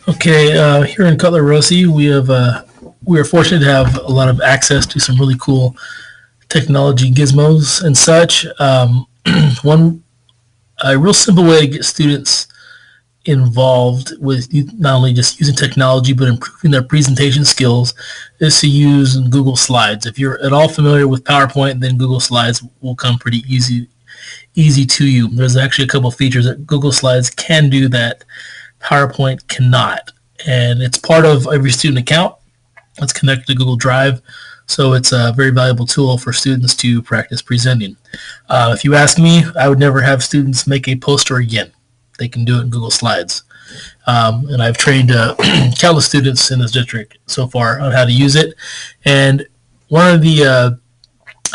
Okay, here in Cutler Rossi, we are fortunate to have a lot of access to some really cool technology gizmos and such. One a real simple way to get students involved with not only just using technology but improving their presentation skills is to use Google Slides. If you're at all familiar with PowerPoint, then Google Slides will come pretty easy to you. There's actually a couple of features that Google Slides can do that PowerPoint cannot, and it's part of every student account. It's connected to Google Drive, so it's a very valuable tool for students to practice presenting. If you ask me, I would never have students make a poster again. They can do it in Google Slides. And I've trained countless students in this district so far on how to use it. And one of the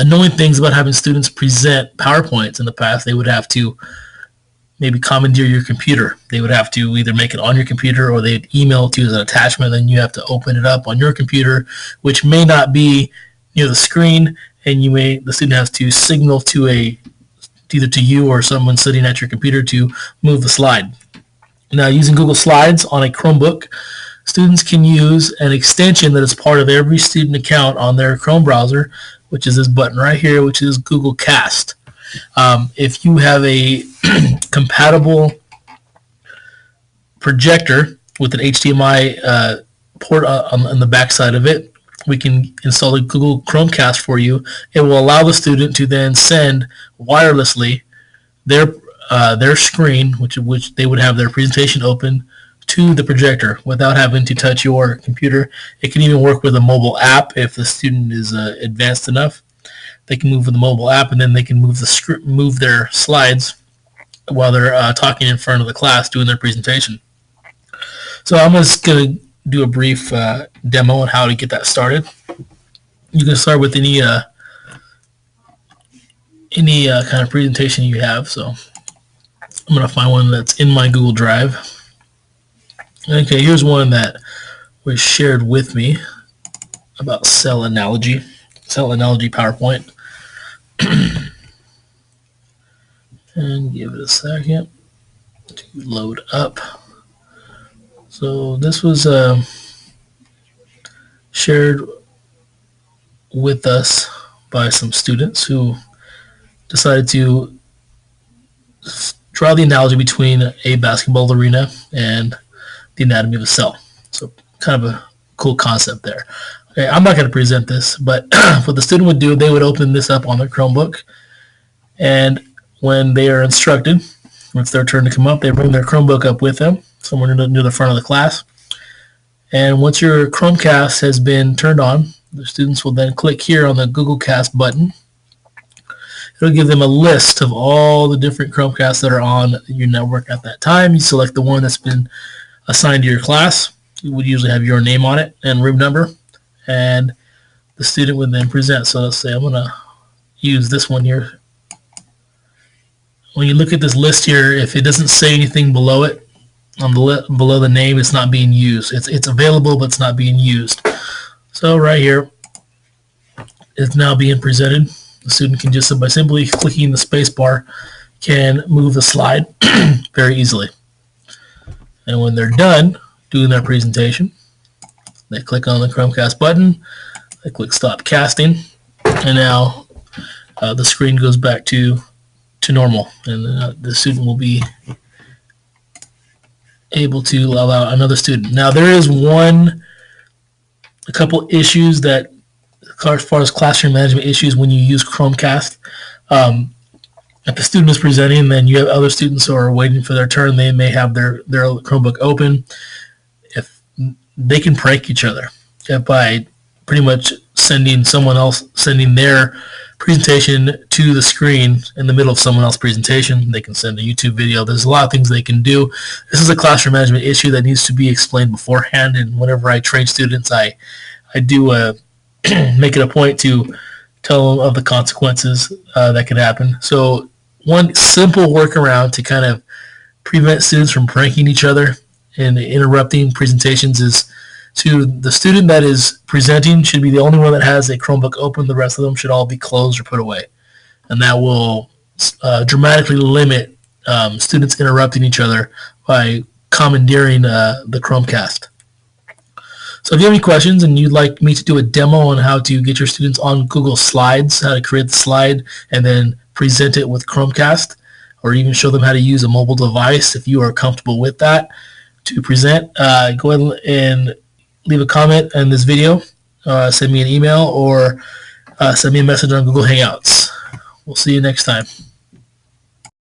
annoying things about having students present PowerPoints in the past, they would have to maybe commandeer your computer. They would have to either make it on your computer or they'd email it to you as an attachment. Then you have to open it up on your computer, which may not be near the screen, and the student has to signal to either to you or someone sitting at your computer to move the slide. Now, using Google Slides on a Chromebook, students can use an extension that is part of every student account on their Chrome browser, which is this button right here, which is Google Cast. If you have a compatible projector with an HDMI port on the back side of it, we can install a Google Chromecast for you. It will allow the student to then send wirelessly their screen, which they would have their presentation open, to the projector without having to touch your computer. It can even work with a mobile app if the student is advanced enough. They can move with the mobile app, and then they can move their slides while they're talking in front of the class doing their presentation. So I'm just going to do a brief demo on how to get that started. You can start with any kind of presentation you have. So I'm going to find one that's in my Google Drive. Okay, here's one that was shared with me about cell analogy PowerPoint. And give it a second to load up. So this was shared with us by some students who decided to draw the analogy between a basketball arena and the anatomy of a cell. So kind of a cool concept there. Okay, I'm not going to present this, but what the student would do, they would open this up on their Chromebook, and when they are instructed, when it's their turn to come up, they bring their Chromebook up with them, somewhere near the front of the class. And once your Chromecast has been turned on, the students will then click here on the Google Cast button. It'll give them a list of all the different Chromecasts that are on your network at that time. You select the one that's been assigned to your class. You would usually have your name on it and room number, and the student would then present. So let's say I'm going to use this one here. When you look at this list here, if it doesn't say anything below it, below the name, it's not being used. It's available, but it's not being used. So right here, it's now being presented. The student can just, by simply clicking the space bar, can move the slide very easily. And when they're done doing their presentation, they click on the Chromecast button, they click Stop Casting, and now the screen goes back to normal, and the student will be able to allow another student. Now there is a couple issues that, as far as classroom management issues, when you use Chromecast. If the student is presenting, then you have other students who are waiting for their turn. They may have their Chromebook open. If they can prank each other by pretty much sending their presentation to the screen in the middle of someone else's presentation. They can send a YouTube video. There's a lot of things they can do. This is a classroom management issue that needs to be explained beforehand, and whenever I train students, I do make it a point to tell them of the consequences that could happen. So one simple workaround to kind of prevent students from pranking each other and interrupting presentations is to the student that is presenting should be the only one that has a Chromebook open. The rest of them should all be closed or put away. And that will dramatically limit students interrupting each other by commandeering the Chromecast. So if you have any questions and you'd like me to do a demo on how to get your students on Google Slides, how to create the slide and then present it with Chromecast, or even show them how to use a mobile device if you are comfortable with that to present, go ahead and leave a comment in this video, send me an email, or send me a message on Google Hangouts. We'll see you next time.